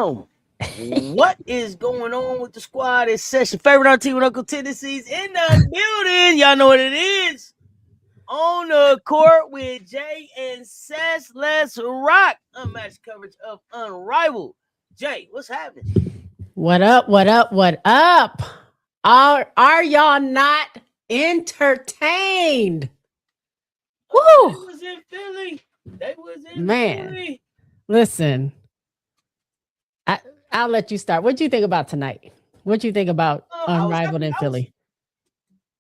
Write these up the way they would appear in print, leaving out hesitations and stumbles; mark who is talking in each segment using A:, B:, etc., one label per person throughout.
A: Bam! What is going on with the squad? It's Session Favorite Auntie with Uncle Tennessee's in the building. Y'all know what it is. On the court with J and Cess. Let's rock. Unmatched coverage of Unrivaled. Jay, what's happening?
B: What up? What up? What up? Are y'all not entertained? Woo!
A: They was in Philly.
B: Man, listen. I'll let you start. What do you think about tonight? What do you think about Unrivaled in Philly?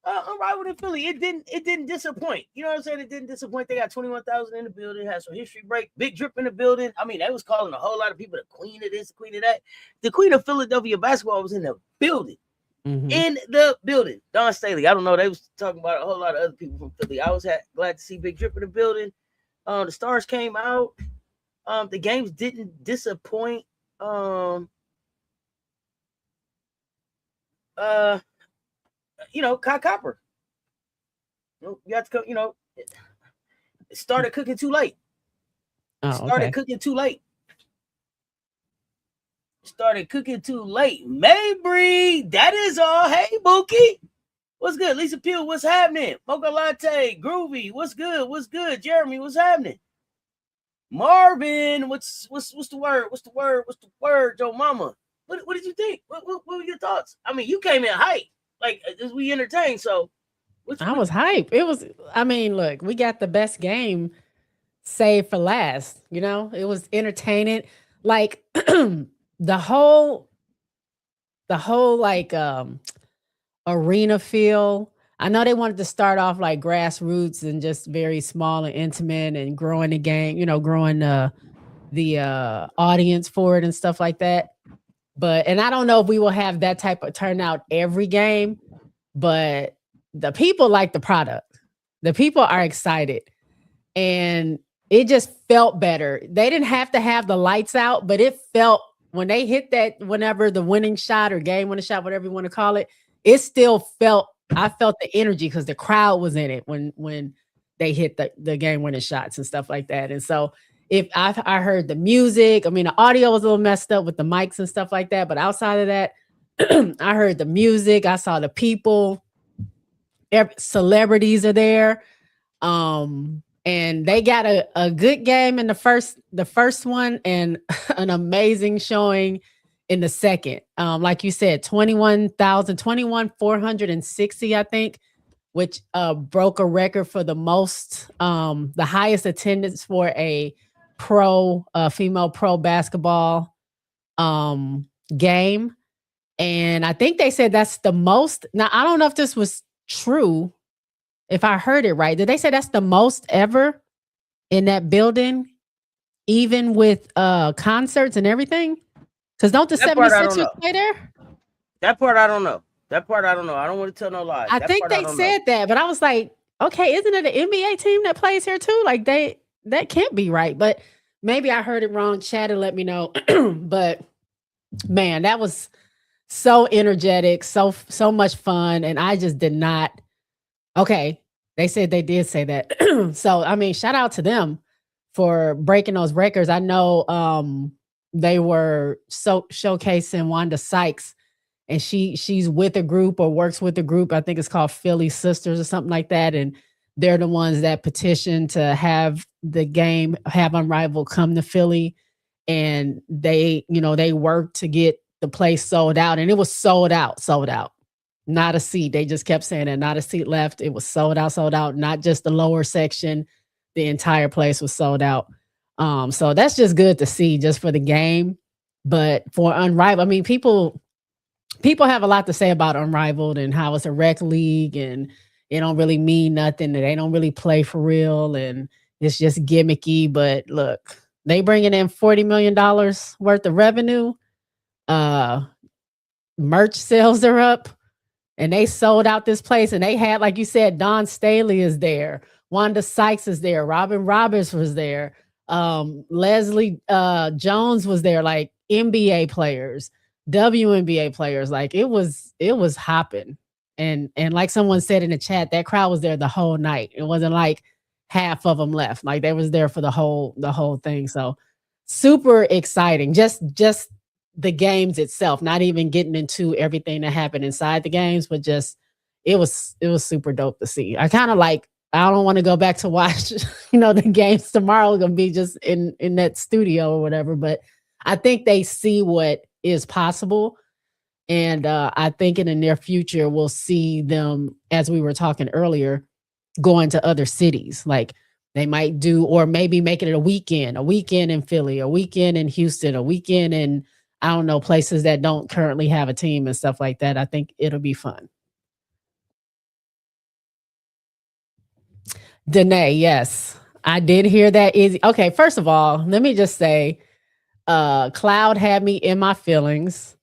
A: Unrivaled in Philly. It didn't disappoint. You know what I'm saying? It didn't disappoint. They got 21,000 in the building. Had some history break. Big Drip in the building. I mean, they was calling a whole lot of people the queen of this, the queen of that. The queen of Philadelphia basketball was in the building.
B: Mm-hmm.
A: In the building. Don Staley. I don't know. They was talking about a whole lot of other people from Philly. I was glad to see Big Drip in the building. The stars came out. The games didn't disappoint. Kai Copper. You have to go, it started cooking too late. Cooking too late. MABREY, that is all. Hey, Bookie. What's good? Lisa Peel, what's happening? Mocha Latte, Groovy, what's good? What's good? Jeremy, what's happening? Marvin, what's the word? What's the word, Joe Mama? What did you think? What were your thoughts? I mean, you came in hype. Like, we entertained, so.
B: I was hype. It was, look, we got the best game saved for last. It was entertaining. Like, the whole arena feel. I know they wanted to start off like grassroots and just very small and intimate and growing the game, growing the audience for it and stuff like that. And I don't know if we will have that type of turnout every game, but the people like the product. The people are excited. And it just felt better. They didn't have to have the lights out, but it felt when they hit that, whenever the winning shot or game winning shot, whatever you want to call it, it still felt, I felt the energy because the crowd was in it when they hit the game winning shots and stuff like that. And so if I heard the music, the audio was a little messed up with the mics and stuff like that. But outside of that, I heard the music. I saw the people. Celebrities are there. And they got a good game in the first one and an amazing showing in the second. Like you said, 21,460, I think, which broke a record for the most, the highest attendance for a female pro basketball game. And I think they said that's the most. Now, I don't know if this was true, if I heard it right. Did they say that's the most ever in that building, even with concerts and everything? Because don't the 76ers play there?
A: That part I don't know. I don't want to tell no lies.
B: I think they said that, but I was like, okay, isn't it an NBA team that plays here too? Like that can't be right. But maybe I heard it wrong. Chat and let me know. But man, that was so energetic, so much fun. And I just did not. Okay, they said they did say that. So, shout out to them for breaking those records. I know they were showcasing Wanda Sykes, and she's with a group or works with a group. I think it's called Philly Sisters or something like that. And they're the ones that petitioned to have the game, have Unrivaled come to Philly. And they worked to get the place sold out, and it was sold out. Not a seat. They just kept saying that, not a seat left. It was sold out, not just the lower section. The entire place was sold out. So that's just good to see just for the game. But for Unrivaled, people have a lot to say about Unrivaled and how it's a rec league and it don't really mean nothing. And they don't really play for real. And it's just gimmicky. But look, they bringing in $40 million worth of revenue. Merch sales are up. And they sold out this place, and they had, like you said, Don Staley is there, Wanda Sykes is there, Robin Roberts was there, Leslie Jones was there, like NBA players, WNBA players. Like it was hopping. And like someone said in the chat, that crowd was there the whole night. It wasn't like half of them left. Like they was there for the whole thing. So super exciting. Just the games itself, not even getting into everything that happened inside the games, but just it was super dope to see. I kind of like I don't want to go back to watch, the games tomorrow. Gonna be just in that studio or whatever, but I think they see what is possible. And I think in the near future, we'll see them, as we were talking earlier, going to other cities. Like they might do, or maybe making it a weekend in Philly, a weekend in Houston, a weekend in, I don't know, places that don't currently have a team and stuff like that. I think it'll be fun. Danae, yes. I did hear that. Is okay, first of all, let me just say, Cloud had me in my feelings.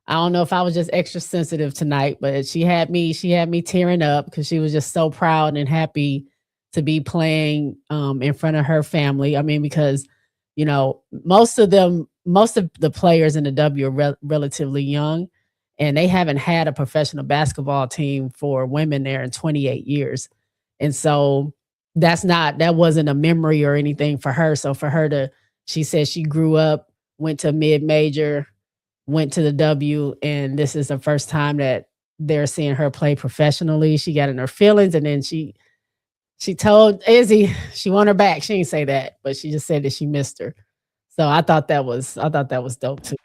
B: I don't know if I was just extra sensitive tonight, but she had me tearing up because she was just so proud and happy to be playing in front of her family. I mean, because most of the players in the W are relatively young, and they haven't had a professional basketball team for women there in 28 years. And so that wasn't a memory or anything for her. So for her to, she said she grew up, went to mid-major, went to the W, and this is the first time that they're seeing her play professionally. She got in her feelings, and then she told Izzy she want her back. She didn't say that, but she just said that she missed her. So I thought that was dope too.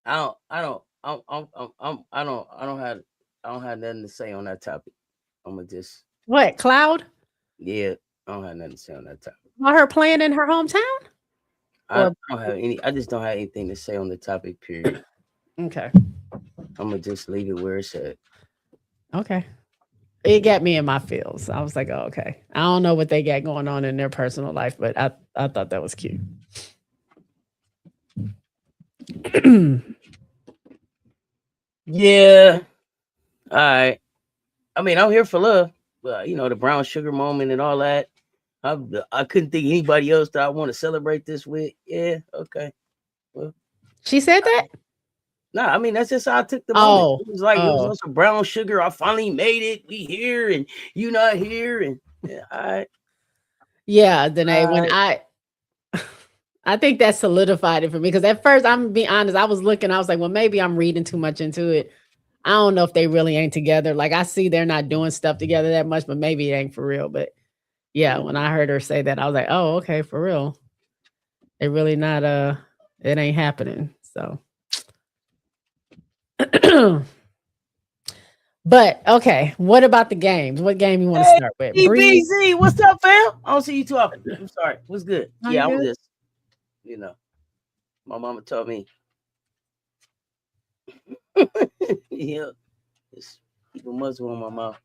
A: I don't have nothing to say on that topic. I'm gonna just
B: What, Cloud?
A: yeah, I don't have nothing to say on that topic.
B: About her playing in her hometown?
A: I don't have any. I just don't have anything to say on the topic. Period.
B: Okay.
A: I'm gonna just leave it where it's at.
B: Okay. It got me in my feels. I was like, oh, okay. I don't know what they got going on in their personal life, but I thought that was cute.
A: Yeah. All right. I mean, I'm here for love. The brown sugar moment and all that. I couldn't think of anybody else that I want to celebrate this with. Yeah. Okay. Well,
B: She said that?
A: no, I mean that's just how I took the moment. It was like it was
B: Oh.
A: on some brown sugar. I finally made it. We here and you not here and yeah. All right.
B: Yeah, Danae, when I think that solidified it for me because at first, I'm gonna be honest, I was looking, I was like, well, maybe I'm reading too much into it. I don't know if they really ain't together. Like I see they're not doing stuff together that much, but maybe it ain't for real. But yeah, when I heard her say that, I was like, oh, okay, for real. They really not it ain't happening. So but okay, what about the games? What game you want to start with? Bree?
A: EBZ, what's up, fam? I don't see you too often. I'm sorry. What's good?
B: Are
A: Yeah,
B: you
A: I was
B: good?
A: just, my mama told me, yeah, just keep a muzzle on my mouth.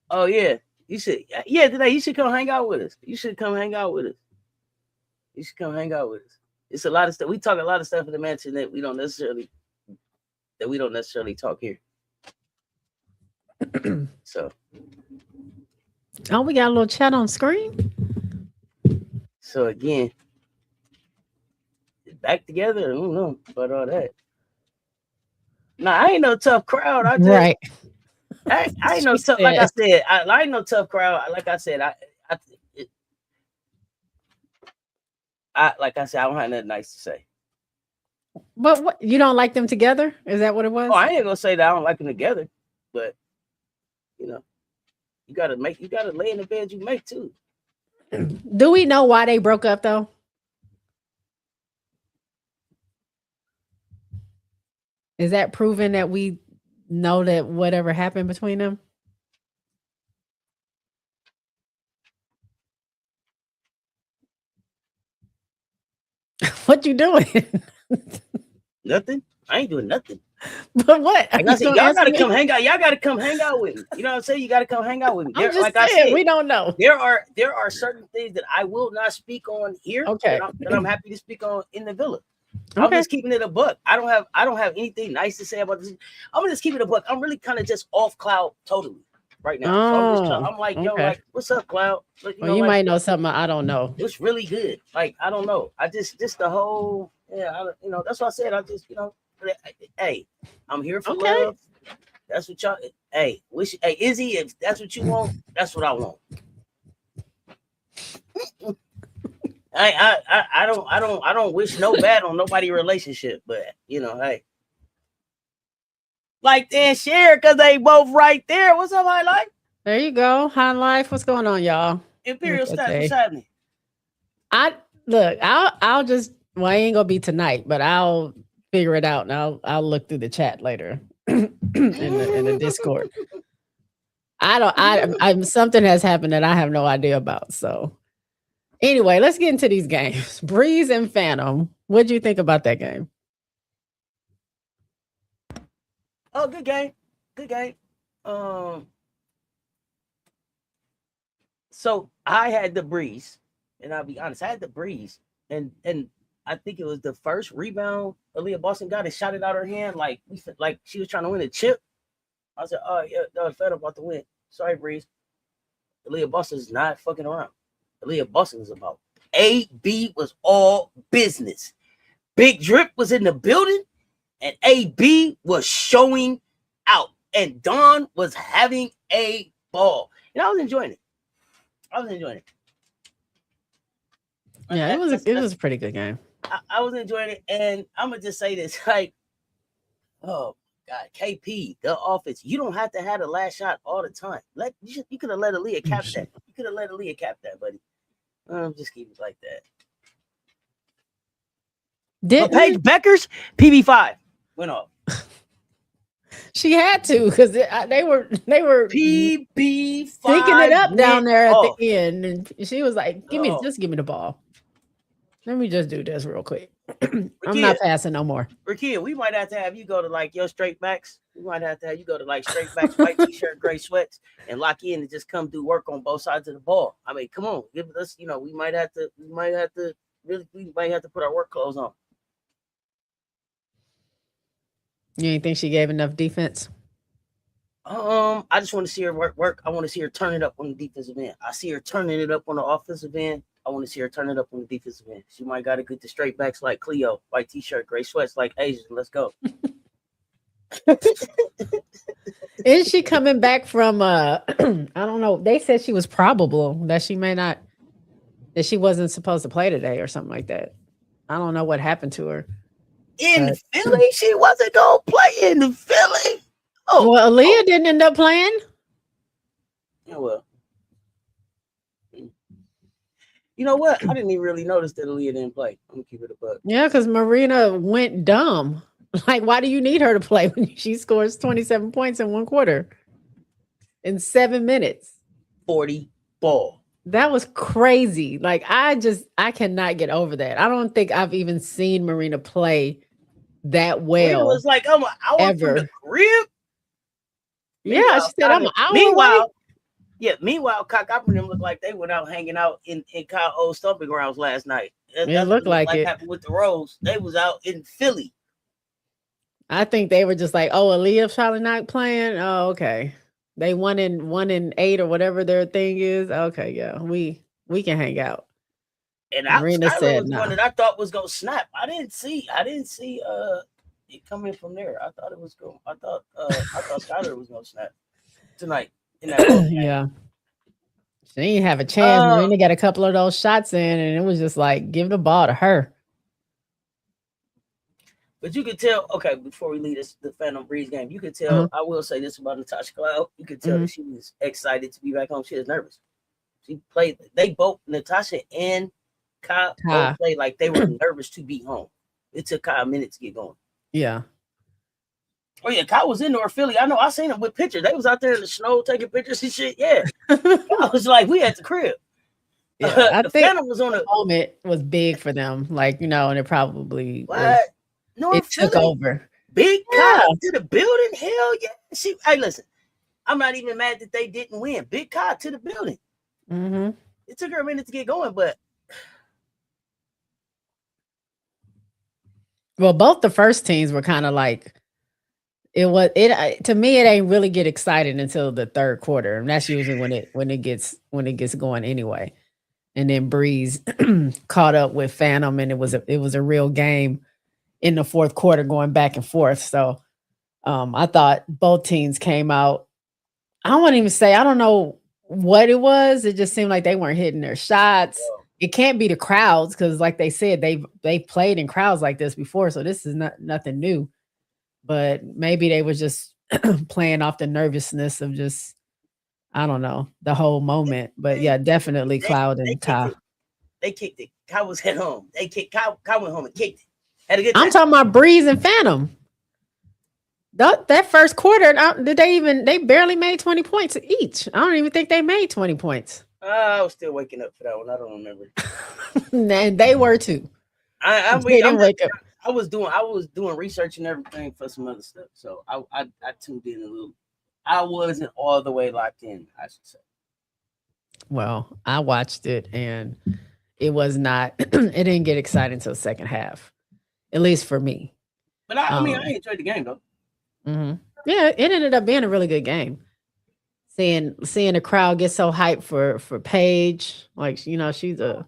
A: Oh yeah, today you should come hang out with us. You should come hang out with us. You should come hang out with us. It's a lot of stuff. We talk a lot of stuff in the mansion that we don't necessarily talk here. So
B: Oh, we got a little chat on screen.
A: so again, back together. I don't know about all that. Nah, I ain't no tough crowd.
B: Right.
A: I ain't no
B: She
A: tough. Like I
B: said.
A: said, I ain't no tough crowd. Like I said, like I said, I don't have nothing nice to say.
B: But what, you don't like them together? Is that what it was?
A: Oh, I ain't gonna say that I don't like them together, but you gotta lay in the bed you make too.
B: Do we know why they broke up though? Is that proven that we know that whatever happened between them? What you doing?
A: Nothing. I ain't doing nothing.
B: But what?
A: Like I said, y'all gotta come hang out. Y'all gotta come hang out with me. You know what I'm saying? You gotta come hang out with me.
B: I'm just
A: like
B: saying,
A: I said,
B: we don't know.
A: There are certain things that I will not speak on here.
B: Okay.
A: That I'm happy to speak on in the villa.
B: Okay.
A: I'm just keeping it a buck. I don't have anything nice to say about this. I'm just keeping it a buck. I'm really kind of just off Cloud totally right now. So I'm like, yo, like, what's up, Cloud?
B: You might know something I don't know.
A: It's really good. Like, I don't know. I just the whole, that's what I said. I just, hey, I'm here for love. That's what y'all. Hey, hey, Izzy, if that's what you want, that's what I want. I don't wish no bad on nobody relationship, but hey. Like and share because they both right there. What's up, High Life?
B: There you go. High Life. What's going on, y'all?
A: Imperial Stats, what's happening?
B: I'll just I ain't gonna be tonight, but I'll figure it out and I'll look through the chat later in the Discord. I'm something has happened that I have no idea about. So anyway, let's get into these games. Breeze and Phantom. What'd you think about that game?
A: Oh, good game. Good game. So I had the Breeze, and I'll be honest, I had the Breeze, and I think it was the first rebound Aaliyah Boston got and shot it out her hand like she was trying to win a chip. I said, oh yeah, I was fed up about to win. Sorry, Breeze. Aaliyah Boston is not fucking around. Aaliyah Boston is about AB was all business. Big Drip was in the building, and AB was showing out, and Dawn was having a ball, and I was enjoying it.
B: Yeah, it was a pretty good game.
A: I was enjoying it, and I'm gonna just say this: like, oh God, KP, the offense. You don't have to have the last shot all the time. You could have let Aaliyah cap that. You could have let Aaliyah cap that, buddy. Just keep it like that. Paige Becker's PB5 went off.
B: She had to because they were
A: PB5
B: thinking it up down there at the end, and she was like, give me the ball. Let me just do this real quick. I'm not passing no more.
A: Rakia, we might have to have you go to like your straight backs. We might have to have you go to like straight backs, white t-shirt, gray sweats, and lock in and just come do work on both sides of the ball. I mean, come on, give us. We might have to put our work clothes on.
B: You ain't think she gave enough defense?
A: I just want to see her work. I want to see her turn it up on the defensive end. I see her turning it up on the offensive end. I want to see her turn it up on the defensive end. She might got to get the straight backs like Cleo, white t-shirt, gray sweats like Asian. Let's go.
B: Is she coming back from I don't know. They said she was probable that she wasn't supposed to play today or something like that. I don't know what happened to her.
A: In Philly, she wasn't gonna play in Philly.
B: Oh, well, Aaliyah didn't end up playing.
A: Yeah, well, you know what? I didn't even really notice that Aaliyah didn't play. I'm gonna keep it a buck.
B: Yeah, because Marina went dumb. Like, why do you need her to play when she scores 27 points in one quarter in 7 minutes?
A: 40 ball.
B: That was crazy. Like, I cannot get over that. I don't think I've even seen Marina play that well.
A: It was like, I'm an hour from the crib.
B: Yeah, she said, I'm an hour
A: away. Meanwhile, Cock Operative looked like they went out hanging out in Kyle O's stomping grounds last night.
B: It looked like it
A: happened with the Rose. They was out in Philly.
B: I think they were just like, oh, Aaliyah probably not playing. Oh, okay. They 1-8 or whatever their thing is. Okay, yeah, we can hang out.
A: And Marina said was one that I thought was gonna snap. I didn't see it coming from there. I thought it was going. I thought Skyler was gonna snap tonight in that
B: yeah. She didn't have a chance. Marina got a couple of those shots in, and it was just like, give the ball to her.
A: But you could tell, okay, before we leave the Phantom Breeze game, you could tell, I will say this about Natasha Cloud. You could tell that she was excited to be back home. She was nervous. She played, they both, Natasha and Kyle, both played like they were nervous to be home. It took Kyle a minute to get going.
B: Yeah.
A: Oh, yeah, Kyle was in North Philly. I know, I seen him with pictures. They was out there in the snow taking pictures and shit. Yeah. I was like, we at the crib.
B: Yeah, I think
A: Phantom was on a
B: moment was big for them. Like, and it probably
A: North
B: Philly took over.
A: Big Kyle to the building. Hell yeah. Hey, listen, I'm not even mad that they didn't win. Big Kyle to the building.
B: Mm-hmm.
A: It took her a minute to get going, but
B: well, both the first teams were kind of like to me, it ain't really get excited until the third quarter. And that's usually when it gets going anyway. And then Breeze caught up with Phantom, and it was a real game in the fourth quarter going back and forth. So I thought both teams came out. I wouldn't even say, I don't know what it was. It just seemed like they weren't hitting their shots. It can't be the crowds because, like they said, they've played in crowds like this before, so this is nothing new. But maybe they were just playing off the nervousness of just, I don't know, the whole moment. But yeah, definitely Cloud and Ty.
A: They kicked it. Kai was at home. Kai went home and kicked it. Had a good time.
B: I'm talking about Breeze and Phantom. That first quarter, they barely made 20 points each. I don't even think they made 20 points.
A: I was still waking up for that one. I don't remember.
B: And they were too.
A: I didn't wake up. I was doing research and everything for some other stuff. So I tuned in a little. I wasn't all the way locked in, I should say.
B: Well, I watched it and it was not, it didn't get exciting until second half, at least for me.
A: But I enjoyed the game though.
B: Mm-hmm. Yeah, it ended up being a really good game. Seeing the crowd get so hyped for Paige, like she's a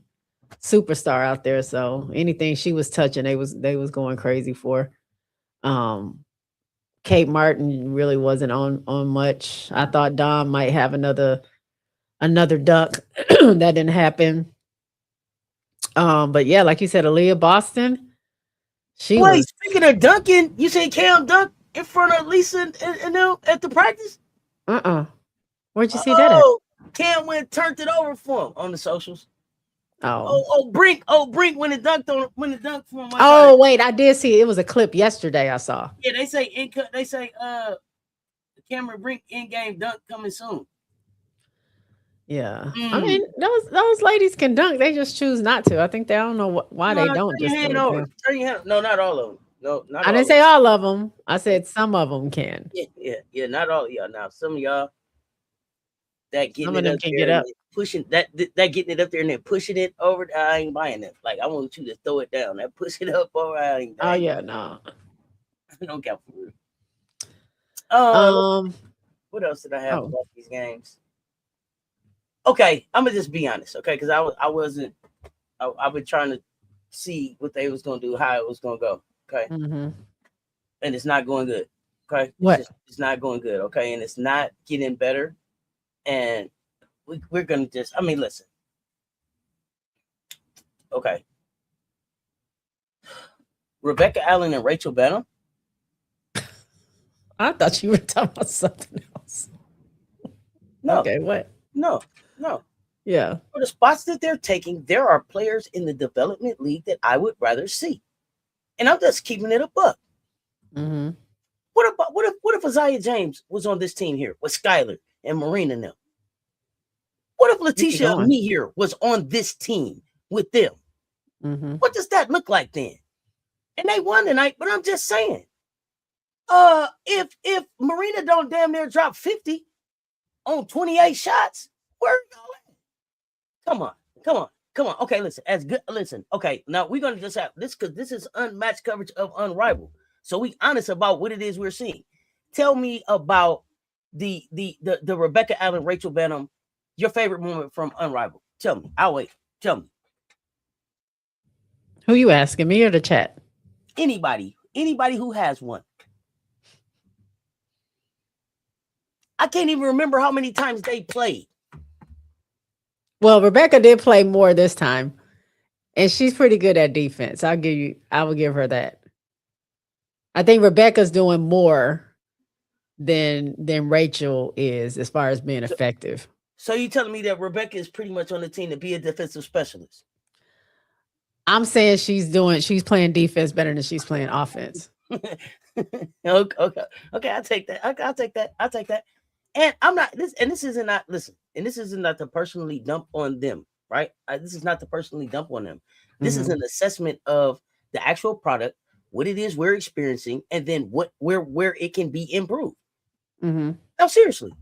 B: superstar out there. So anything she was touching, they was going crazy for. Kate Martin really wasn't on much. I thought Dom might have another dunk. That didn't happen. But yeah, like you said, Aaliyah Boston.
A: Speaking of dunking, you say Cam dunk in front of Lisa and them at the practice?
B: Where'd you see that at?
A: Cam went turned it over for him on the socials.
B: Brink
A: when it dunked for him.
B: Wait, I did see it. It was a clip yesterday I saw.
A: Yeah, they say Cameron Brink in-game dunk coming soon.
B: Yeah. I mean, those ladies can dunk. They just choose not to. I think they don't know why they don't.
A: Turn your hand. No, not all of them. No, not
B: I didn't say all of them. I said some of them can.
A: Yeah. Not all of y'all. Now, some of y'all that getting
B: some of them can get up,
A: pushing that getting it up there and then pushing it over. I ain't buying it. Like I want you to throw it down. That push it up over.
B: Oh yeah, no.
A: I don't count for real. What else did I have about these games? Okay, I'm gonna just be honest, okay, because I've been trying to see what they was gonna do, how it was gonna go, okay, and it's not going good, okay. It's not going good, okay, and it's not getting better, and we're gonna just, listen, okay. Rebecca Allen and Rachel Benham.
B: I thought you were talking about something else.
A: No.
B: Okay, what?
A: No.
B: Yeah.
A: For the spots that they're taking, there are players in the development league that I would rather see. And I'm just keeping it a buck.
B: Mm-hmm.
A: What if Isaiah James was on this team here with Skylar and Marina and them? What if Letitia and me here was on this team with them?
B: Mm-hmm.
A: What does that look like then? And they won tonight, but I'm just saying. If Marina don't damn near drop 50 on 28 shots, where are y'all at? Come on. Okay, listen. Okay, now we're gonna just have this because this is unmatched coverage of Unrivaled. So we honest about what it is we're seeing. Tell me about the Rebecca Allen, Rachel Benham, your favorite moment from Unrivaled. Tell me. I'll wait. Tell me.
B: Who you asking, me or the chat?
A: Anybody who has one. I can't even remember how many times they played.
B: Well, Rebecca did play more this time, and she's pretty good at defense. I will give her that. I think Rebecca's doing more than Rachel is as far as being effective.
A: So you telling me that Rebecca is pretty much on the team to be a defensive specialist?
B: I'm saying she's playing defense better than she's playing offense.
A: Okay. I'll take that. And I'm not this, and this isn't not listen, and this isn't not to personally dump on them, right? This is not to personally dump on them. This is an assessment of the actual product, what it is we're experiencing, and then where it can be improved.
B: Mm-hmm.
A: Now, seriously,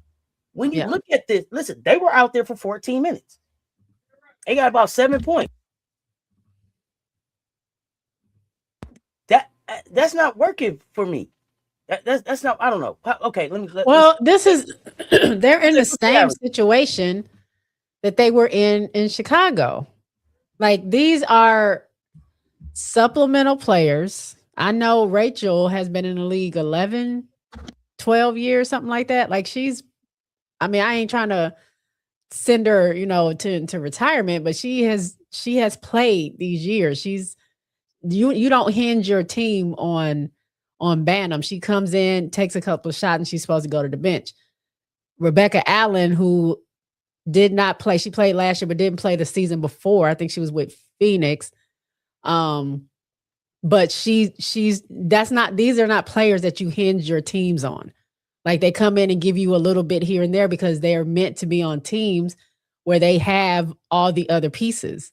A: when you look at this, listen, they were out there for 14 minutes. They got about 7 points. That's not working for me. That's not. I don't know. Okay,
B: this is they're in the same situation that they were in Chicago. Like these are supplemental players. I know Rachel has been in the league 11 12 years, something like that. Like I mean, I ain't trying to send her, to retirement, but she has played these years. You don't hinge your team on Bantam. She comes in, takes a couple of shots, and she's supposed to go to the bench. Rebecca Allen, who did not play, she played last year, but didn't play the season before. I think she was with Phoenix. But these are not players that you hinge your teams on. Like, they come in and give you a little bit here and there because they are meant to be on teams where they have all the other pieces.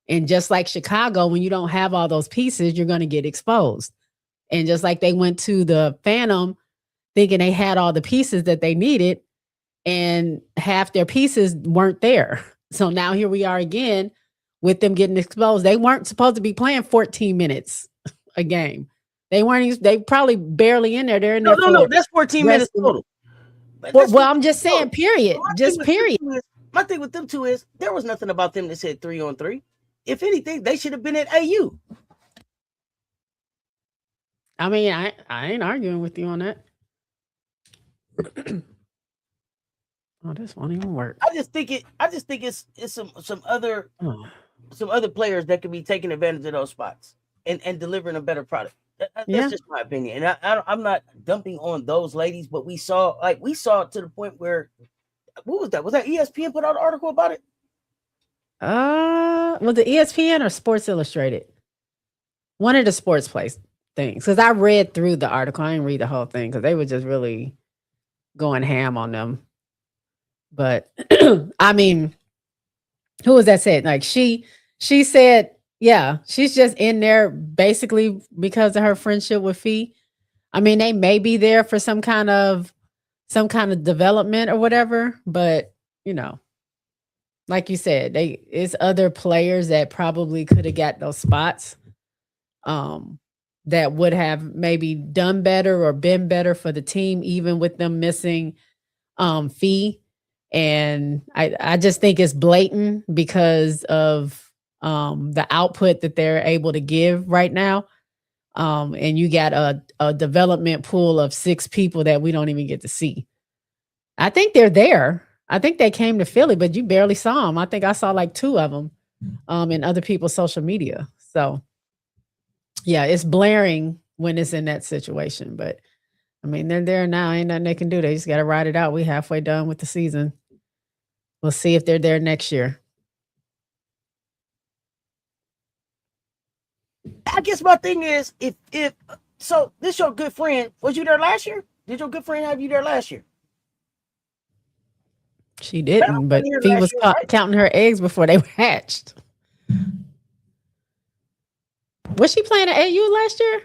B: And just like Chicago, when you don't have all those pieces, you're going to get exposed. And just like they went to the Phantom thinking they had all the pieces that they needed, and half their pieces weren't there. So now here we are again with them getting exposed. They weren't supposed to be playing 14 minutes a game. They probably barely in there. They're in there.
A: No, that's 14 minutes total.
B: Well, I'm just saying, period. Just period.
A: My thing with them two is there was nothing about them that said 3-on-3. If anything, they should have been at AU.
B: I mean, I ain't arguing with you on that. Oh, this won't even work.
A: I just think it's some other players that could be taking advantage of those spots and delivering a better product. That's just my opinion. And I'm not dumping on those ladies, but we saw it to the point where, what was that? Was that ESPN put out an article about it?
B: Was it ESPN or Sports Illustrated? One of the sports place things. Because I read through the article. I didn't read the whole thing because they were just really going ham on them. But I mean, who was that said? Like, she said, yeah, she's just in there basically because of her friendship with Fee. I mean, they may be there for some kind of development or whatever, but like you said, it's other players that probably could have got those spots, that would have maybe done better or been better for the team, even with them missing Fee. And I just think it's blatant because of the output that they're able to give right now. And you got a development pool of 6 people that we don't even get to see. I think they're there. I think they came to Philly, but you barely saw them. I think I saw like 2 of them in other people's social media. So yeah, it's blaring when it's in that situation. But I mean, they're there now. Ain't nothing they can do. They just got to ride it out. We halfway done with the season. We'll see if they're there next year.
A: I guess my thing is, if so, this your good friend. Was you there last year? Did your good friend have you there last year?
B: She didn't, but Fee was counting her eggs before they were hatched. Was she playing at AU last year?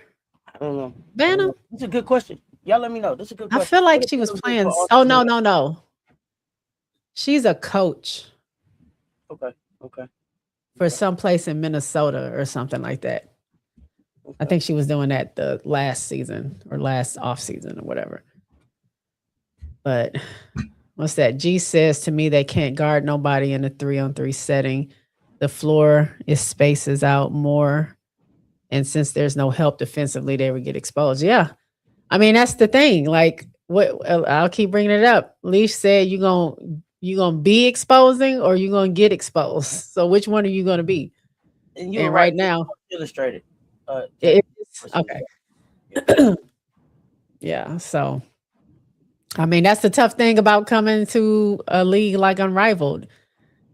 A: I don't know.
B: Bantam?
A: That's a good question. Y'all let me know. This is a good question.
B: I feel like she was playing. Oh, no. She's a coach.
A: Okay.
B: For some place in Minnesota or something like that. Okay. I think she was doing that the last season or last off season or whatever. But what's that? G says to me they can't guard nobody in a 3-on-3 setting. The floor is spaces out more. And since there's no help defensively, they would get exposed. Yeah. I mean, that's the thing. Like, what I'll keep bringing it up. Leash said you gonna be exposing or you gonna get exposed. So which one are you gonna be?
A: And you're
B: right now,
A: illustrated.
B: Okay. Yeah. So, I mean, that's the tough thing about coming to a league like Unrivaled.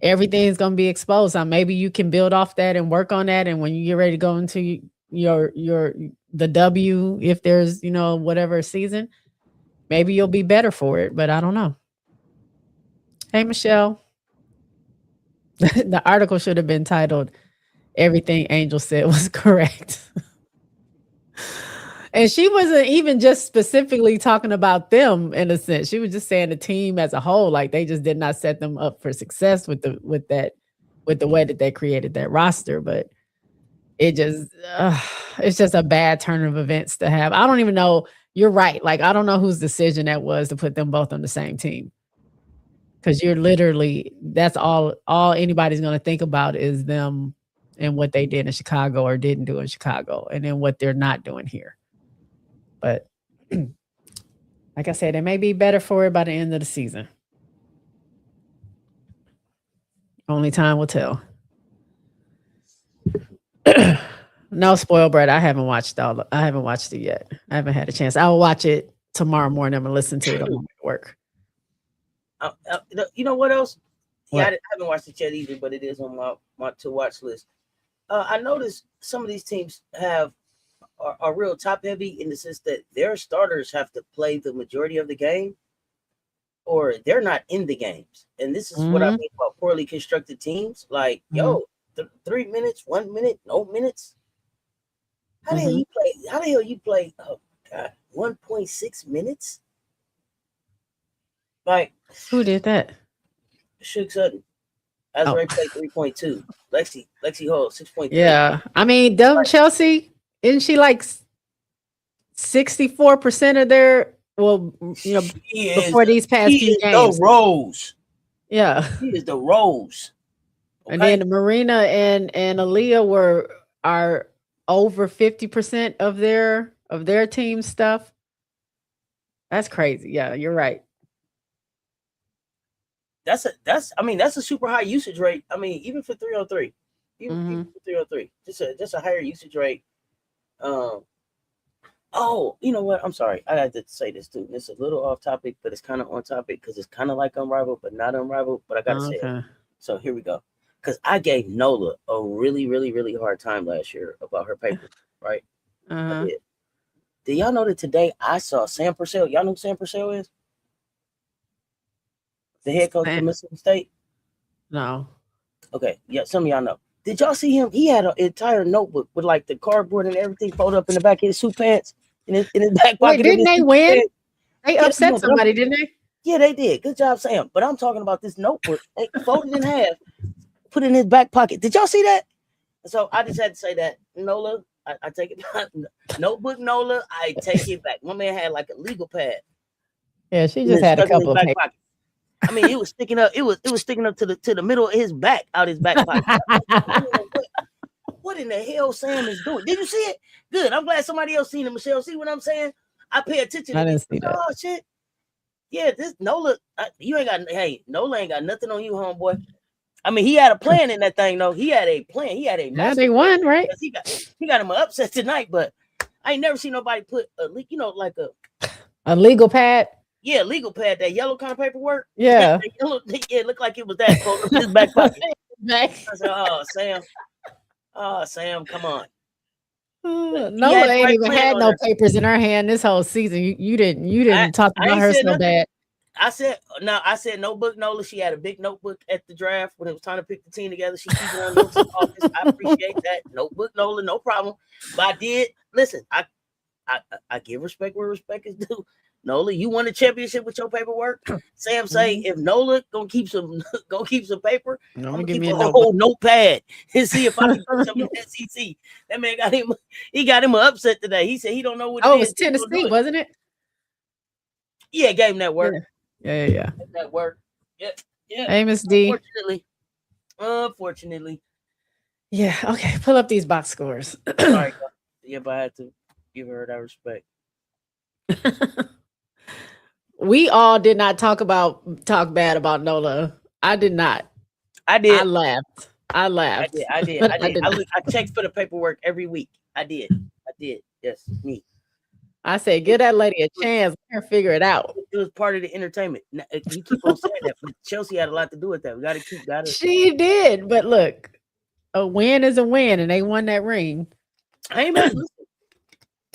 B: Everything's gonna be exposed. So maybe you can build off that and work on that. And when you get ready to go into the W, if there's whatever season, maybe you'll be better for it. But I don't know. Hey, Michelle. The article should have been titled, "Everything Angel Said Was Correct." And she wasn't even just specifically talking about them in a sense. She was just saying the team as a whole, like they just did not set them up for success with the way that they created that roster. But it's just a bad turn of events to have. I don't even know. You're right. Like, I don't know whose decision that was to put them both on the same team. Because you're literally, that's all anybody's going to think about is them and what they did in Chicago or didn't do in Chicago, and then what they're not doing here. But Like I said, it may be better for it by the end of the season. Only time will tell. No, spoiled brat. I haven't watched I haven't watched it yet. I haven't had a chance. I will watch it tomorrow morning. I'm gonna listen to it on my way to work.
A: You know what else?
B: What?
A: Yeah, I haven't watched it yet either, but it is on my to watch list. I noticed some of these teams are real top heavy in the sense that their starters have to play the majority of the game, or they're not in the games. And this is what I mean about poorly constructed teams. Like, yo, 3 minutes, 1 minute, no minutes. How the hell you play? How the hell you play? Oh God, 1.6 minutes. Like,
B: who did that?
A: Shook Sutton. Azrae played 3.2. Lexi Hall 6.3.
B: Yeah, I mean, Chelsea, isn't she like 64% of their? Well, you know, before these past few games,
A: the Rose.
B: Yeah,
A: he is the Rose.
B: Okay? And then Marina and Aaliyah are over 50% of their team stuff. That's crazy. Yeah, you're right.
A: That's a super high usage rate. I mean, even for 303. Even for 303. Just a higher usage rate. Oh, you know what? I'm sorry. I had to say this too. It's a little off topic, but it's kind of on topic because it's kind of like Unrivaled, but not Unrivaled. But I gotta say it. So here we go. Because I gave Nola a really, really, really hard time last year about her paper, right? I did. Did y'all know that today I saw Sam Purcell? Y'all know who Sam Purcell is? The head coach of Mississippi State?
B: No.
A: Okay. Yeah, some of y'all know. Did y'all see him? He had an entire notebook with like the cardboard and everything folded up in the back of his suit pants in his back pocket.
B: Wait, didn't they win? They upset somebody, didn't they?
A: Yeah, they did. Good job, Sam. But I'm talking about this notebook. They folded in half, put it in his back pocket. Did y'all see that? So I just had to say that. Nola, I take it back. Notebook Nola, I take it back. My man had like a legal pad.
B: Yeah, she just had a couple of papers.
A: I mean, it was sticking up. It was sticking up to the middle of his back, out his back pocket. What in the hell Sam is doing? Did you see it? Good. I'm glad somebody else seen it. Michelle, see what I'm saying? I pay attention.
B: I didn't see that.
A: Oh shit. Yeah, this Nola, you ain't got. Hey, Nola ain't got nothing on you, homeboy. I mean, he had a plan in that thing, though. He had a plan. He had a.
B: Yeah, they won, right?
A: He got him an upset tonight, but I ain't never seen nobody put like
B: a legal pad.
A: Yeah, legal pad, that yellow kind of paperwork.
B: Yeah.
A: It looked like it was that close in his back pocket. I said, Sam, come on.
B: Nola ain't even had no papers in her hand this whole season. You didn't talk about her so bad.
A: I said notebook Nola. She had a big notebook at the draft when it was time to pick the team together. She keeps on notes in office. I appreciate that. Notebook Nola, no problem. But I did listen. I give respect where respect is due. Nola, you won a championship with your paperwork. Sam say if Nola gonna keep some paper, I'm gonna keep a whole notepad and see if I can put some in the SEC. That man got him an upset today. He said he don't know what
B: it was Tennessee, wasn't it?
A: Yeah, gave him that work.
B: Yeah.
A: That work. Yeah.
B: Amos D.
A: Unfortunately.
B: Yeah, okay. Pull up these box scores.
A: Sorry. Yeah, but I had to give her that respect.
B: We all did not talk bad about Nola. I did not.
A: I did.
B: I laughed.
A: I did. I checked for the paperwork every week. I did. Yes, me.
B: I said, give that lady a chance. Let her figure it out.
A: It was part of the entertainment. You keep on saying that, but Chelsea had a lot to do with that. We got to.
B: She did, but look, a win is a win, and they won that ring.
A: I ain't mad.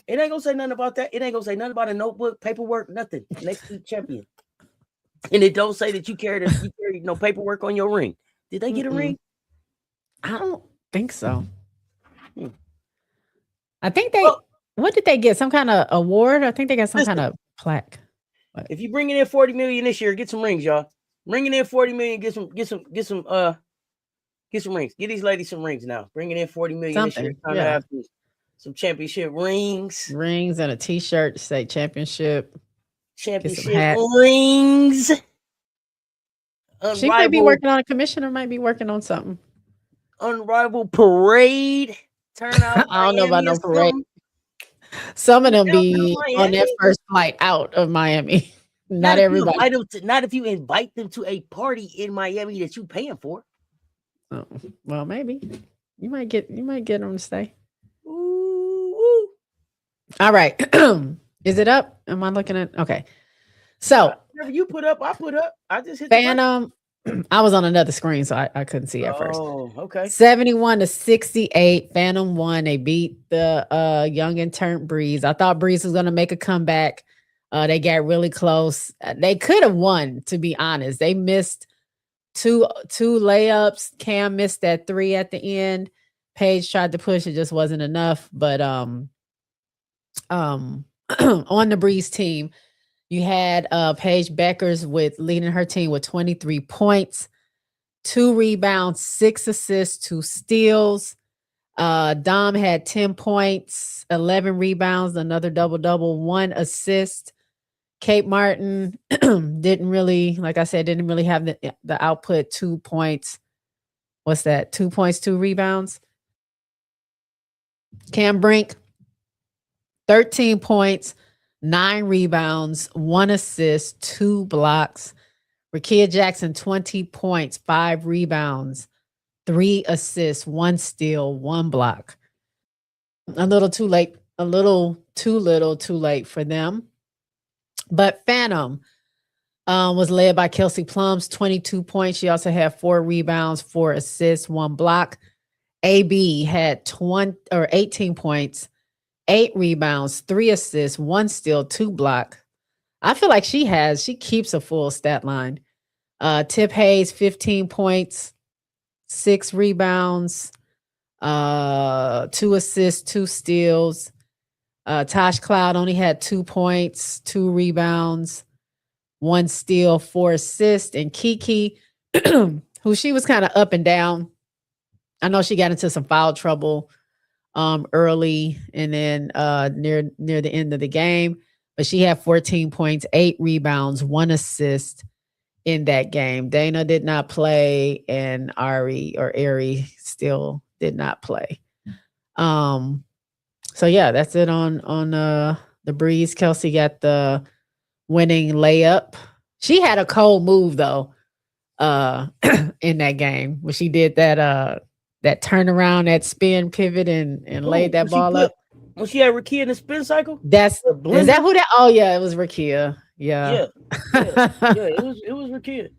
A: It ain't gonna say nothing about that. It ain't gonna say nothing about a notebook, paperwork, nothing. Next week champion. And it don't say that you carried no paperwork on your ring. Did they get a ring?
B: I don't think so. I think they. What did they get? Some kind of award? I think they got some kind of plaque. What?
A: If you bringing in $40 million this year, get some rings, y'all. Bringing in $40 million, get some rings. Get these ladies some rings now. Bringing in $40 million this year, trying to have some championship rings
B: and a T-shirt to say championship
A: rings.
B: She might be working on a commissioner. Might be working on something.
A: Unrivaled parade turnout.
B: I don't know about no parade. Some of them
A: Downtown
B: be on
A: Miami.
B: that first flight out of Miami.
A: Not
B: Not
A: if you
B: everybody.
A: invite them to, not if you invite them to a party in Miami that you paying for.
B: Oh, well, maybe you might get them to stay.
A: Ooh, woo.
B: All right. Is it up? Am I looking at? Okay. So
A: Whatever you put up, I put up. I just hit the button.
B: Phantom. I was on another screen, so I couldn't see at first.
A: Oh, okay.
B: 71-68. Phantom won. They beat the young and turned Breeze. I thought Breeze was gonna make a comeback. They got really close. They could have won, to be honest. They missed two layups. Cam missed that 3 at the end. Paige tried to push, it just wasn't enough. But on the Breeze team, you had Paige Beckers leading her team with 23 points, 2 rebounds, 6 assists, 2 steals. Dom had 10 points, 11 rebounds, another double-double, 1 assist. Kate Martin didn't really, like I said, didn't really have the output. 2 points. What's that? 2 points, 2 rebounds. Cam Brink, 13 points, 9 rebounds, 1 assist, 2 blocks. Rakia Jackson, 20 points, 5 rebounds, 3 assists, 1 steal, 1 block. A little too late, a little too little, too late for them. But Phantom was led by Kelsey Plums, 22 points. She also had 4 rebounds, 4 assists, 1 block. AB had 18 points, 8 rebounds, 3 assists, 1 steal, 2 block. I feel like she keeps a full stat line. Tip Hayes, 15 points, 6 rebounds, 2 assists, 2 steals. Tosh Cloud only had 2 points, 2 rebounds, 1 steal, 4 assists. And Kiki, who she was kind of up and down. I know she got into some foul trouble early and then near the end of the game, but she had 14 points, 8 rebounds, 1 assist in that game. Dana did not play, and Ari still did not play. So yeah, that's it on the Breeze. Kelsey got the winning layup. She had a cold move though in that game when she did that turnaround, that spin pivot and laid that ball up.
A: When she had Rakia in the spin cycle?
B: Is that who that? Oh yeah, it was Rakia.
A: Yeah. It was Rakia.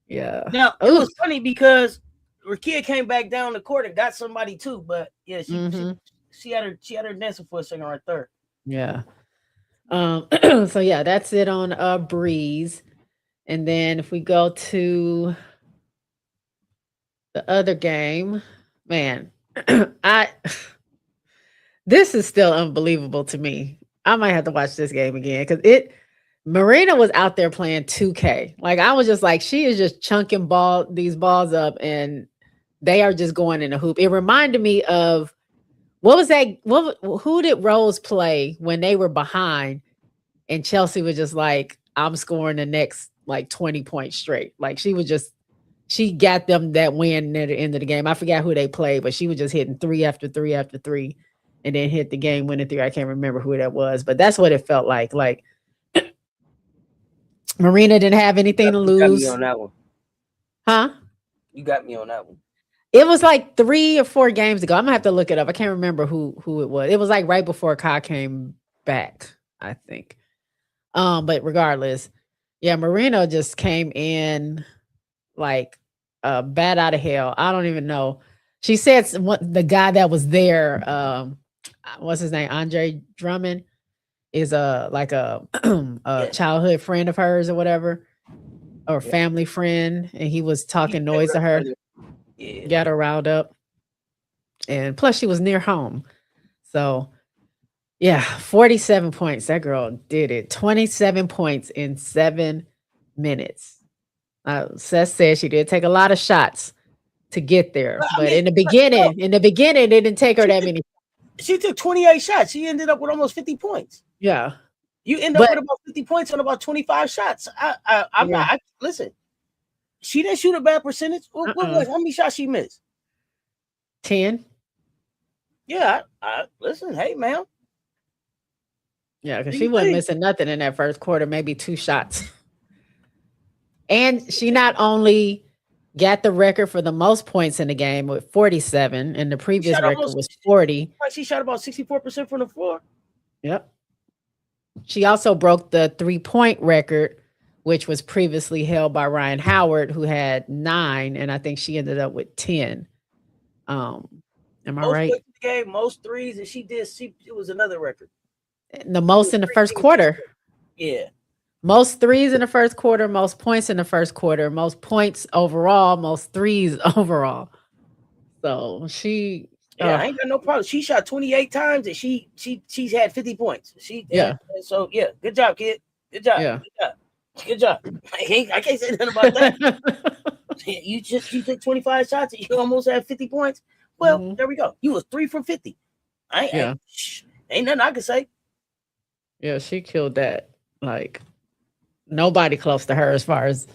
B: Yeah.
A: Now it was funny because Rakia came back down the court and got somebody too, but yeah, she had her dancing for a second right there.
B: Yeah. So yeah, that's it on Breeze. And then if we go to the other game, man, this is still unbelievable to me. I might have to watch this game again because Marina was out there playing 2K. Like I was just like, she is just chunking these balls up and they are just going in a hoop. It reminded me of what was that? Who did Rose play when they were behind and Chelsea was just like, I'm scoring the next like 20 points straight. Like she got them that win at the end of the game. I forgot who they played, but she was just hitting 3 after 3 after 3 and then hit the game winning 3. I can't remember who that was, but that's what it felt like. Like Marina didn't have anything to lose.
A: You got me on that one.
B: Huh?
A: You got me on that one.
B: It was like 3 or 4 games ago. I'm gonna have to look it up. I can't remember who it was. It was like right before Kai came back, I think. But regardless, yeah, Marina just came in like bat out of hell. I don't even know. She said the guy that was there, what's his name? Andre Drummond is like a childhood friend of hers or whatever, or family friend, and he was talking noise to her. Yeah. Got her riled up. And plus she was near home. So yeah, 47 points. That girl did it. 27 points in 7 minutes. Seth said she did take a lot of shots to get there. But in the beginning, it didn't take her that many.
A: She took 28 shots. She ended up with almost 50 points.
B: Yeah.
A: You end up with about 50 points on about 25 shots. I'm not listen. She didn't shoot a bad percentage. What was how many shots she missed?
B: 10.
A: Yeah, listen, hey man.
B: Yeah, because
A: Do
B: she
A: you
B: wasn't
A: think?
B: missing nothing in that first quarter, maybe 2 shots. And she not only got the record for the most points in the game with 47, and the
A: She
B: previous
A: shot
B: record
A: almost
B: was 40.
A: like she shot about 64% from the floor.
B: Yep. She also broke the 3-point record, which was previously held by Ryan Howard, who had 9, and I think she ended up with 10. Um, am I
A: Most
B: right?
A: points in the game, most threes, and she did. It was another record.
B: The most in the first quarter.
A: Yeah,
B: Most threes in the first quarter, most points in the first quarter, most points overall, most threes overall. So
A: yeah, I ain't got no problem. She shot 28 times, and she's had 50 points.
B: Yeah.
A: So yeah, good job, kid. Good job.
B: Yeah.
A: Good job. Good job. I can't say nothing about that. You took 25 shots and you almost had 50 points. Well,
B: Mhm.
A: there we go. You was 3 from 50.
B: Yeah.
A: Ain't nothing I can say.
B: Yeah, she killed that. Like nobody close to her as far as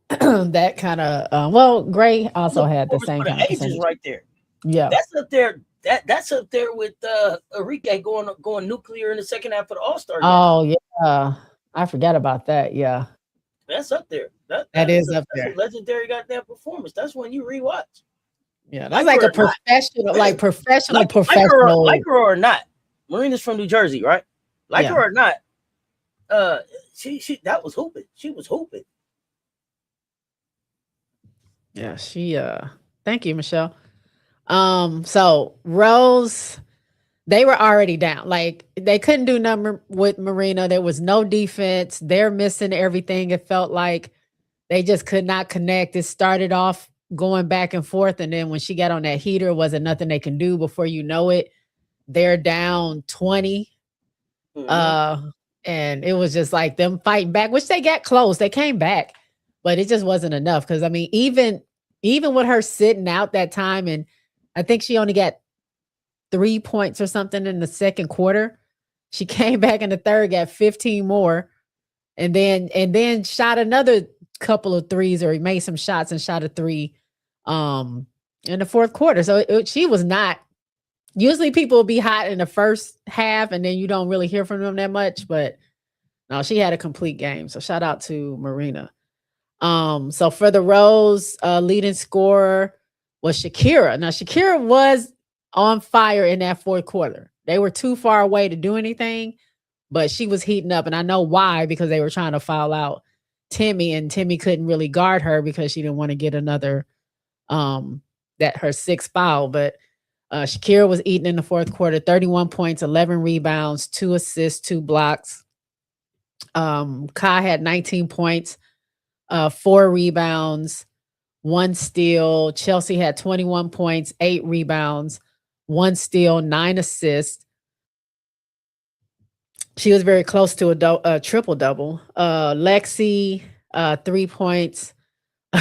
B: that kind of. Well, Gray also had the same
A: For the
B: kind of
A: ages
B: percentage.
A: right there.
B: Yeah.
A: That's up there. That's up there with Enrique going nuclear in the second half of the All-Star game.
B: Oh yeah, I forgot about that. Yeah,
A: That's up there.
B: that is up
A: That's a
B: there.
A: legendary goddamn performance. That's when you rewatch.
B: Yeah, that's like a professional, like professional.
A: Like her or not. Marina's from New Jersey, right? Like her or not, she that was hooping. She was hooping.
B: Yeah, she thank you, Michelle. So Rose, they were already down. Like they couldn't do nothing with Marina. There was no defense. They're missing everything. It felt like they just could not connect. It started off going back and forth, and then when she got on that heater, wasn't nothing they can do. Before you know it, they're down 20. And it was just like them fighting back, which they got close. They came back, but it just wasn't enough. Cause I mean, even with her sitting out that time, and I think she only got 3 points or something in the second quarter. She came back in the third, got 15 more, and then shot another couple of threes, or made some shots and shot a 3 in the fourth quarter. So she was not. Usually people will be hot in the first half and then you don't really hear from them that much, but no, she had a complete game. So shout out to Marina. So for the Rose, leading scorer was Shakira. Now Shakira was on fire in that fourth quarter. They were too far away to do anything, but she was heating up, and I know why, because they were trying to foul out Timmy, and Timmy couldn't really guard her because she didn't want to get another that her sixth foul. But Shakira was eating in the fourth quarter, 31 points, 11 rebounds, 2 assists, 2 blocks. Kai had 19 points, 4 rebounds, 1 steal. Chelsea had 21 points, 8 rebounds, 1 steal, 9 assists. She was very close to a triple double. Lexi, 3 points,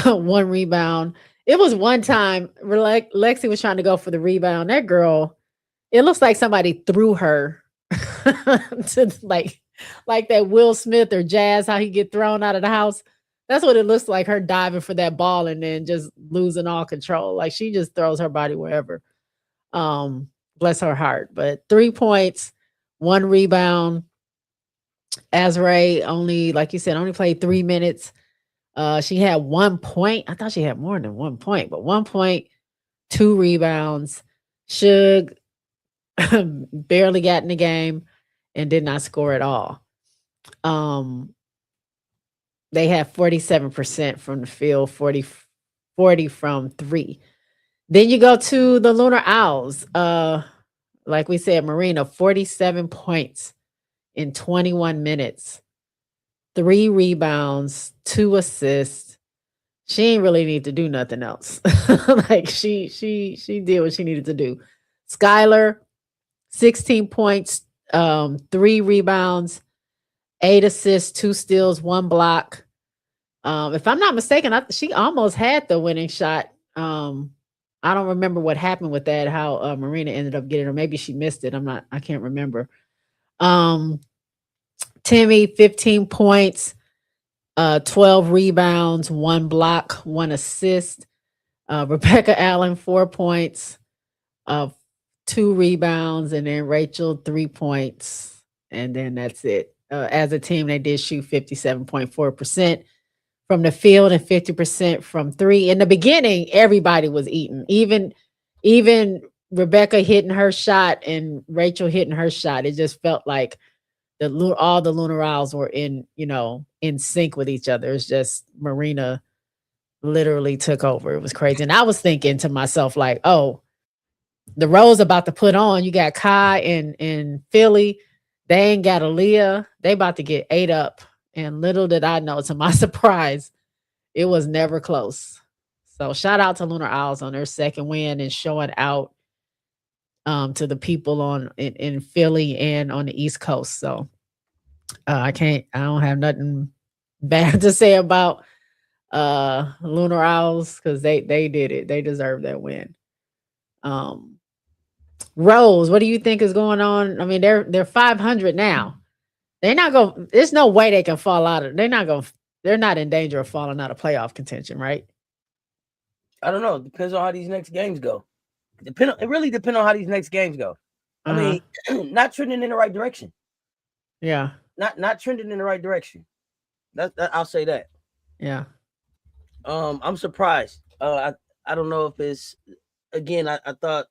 B: 1 rebound. It was one time Lexi was trying to go for the rebound. That girl, it looks like somebody threw her to like that Will Smith or Jazz, how he get thrown out of the house. That's what it looks like, her diving for that ball and then just losing all control. Like she just throws her body wherever. Bless her heart. But 3 points, 1 rebound. Azrae only, like you said, only played 3 minutes. She had 1 point. I thought she had more than 1 point, but 1 point, 2 rebounds. Suge barely got in the game and did not score at all. They had 47% from the field, 40 from 3. Then you go to the Lunar Owls. Like we said, Marina, 47 points in 21 minutes, 3 rebounds, 2 assists. She ain't really need to do nothing else. Like she did what she needed to do. Skylar, 16 points, 3 rebounds, 8 assists, 2 steals, 1 block. If I'm not mistaken, she almost had the winning shot. I don't remember what happened with that, how Marina ended up getting her. Maybe she missed it. I can't remember. Timmy, 15 points, 12 rebounds, 1 block, 1 assist. Rebecca Allen, 4 points, 2 rebounds, and then Rachel, 3 points and then that's it. As a team, they did shoot 57.4% from the field and 50% from three. In the beginning, everybody was eating. Even Rebecca hitting her shot and Rachel hitting her shot. It just felt like all the Lunar Isles were in sync with each other. It's just Marina literally took over. It was crazy. And I was thinking to myself, like, oh, the Rose about to put on. You got Kai in Philly. They ain't got Aaliyah. They about to get ate up. And little did I know, to my surprise, it was never close. So shout out to Lunar Isles on their second win and showing out to the people in Philly and on the East Coast. So I don't have nothing bad to say about Lunar Isles because they did it. They deserve that win. Rose, what do you think is going on? I mean, they're 500 now. They're not going. There's no way they can fall out of. They're not in danger of falling out of playoff contention, right?
A: I don't know. It depends on how these next games go. It really depends on how these next games go. I mean, not trending in the right direction.
B: Yeah.
A: Not trending in the right direction. That I'll say that.
B: Yeah.
A: I'm surprised. I don't know if it's again. I thought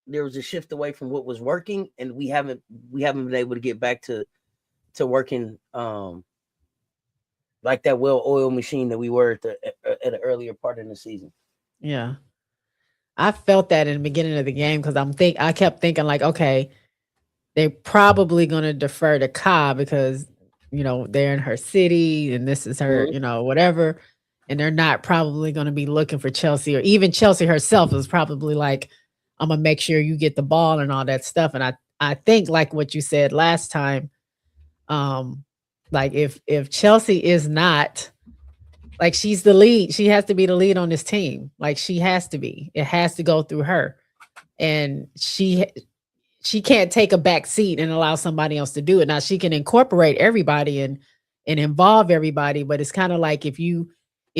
A: there was a shift away from what was working, and we haven't been able to get back to working like that well-oiled machine that we were at an earlier part in the season.
B: Yeah. I felt that in the beginning of the game because I kept thinking like, okay, they're probably going to defer to Ka because, they're in her city and this is her, whatever. And they're not probably going to be looking for Chelsea, or even Chelsea herself was probably like, I'm going to make sure you get the ball and all that stuff. And I think like what you said last time, like if Chelsea is not, like, she's the lead, she has to be the lead on this team. Like, she has to be. It has to go through her. And she can't take a back seat and allow somebody else to do it. Now, she can incorporate everybody and involve everybody, but it's kind of like if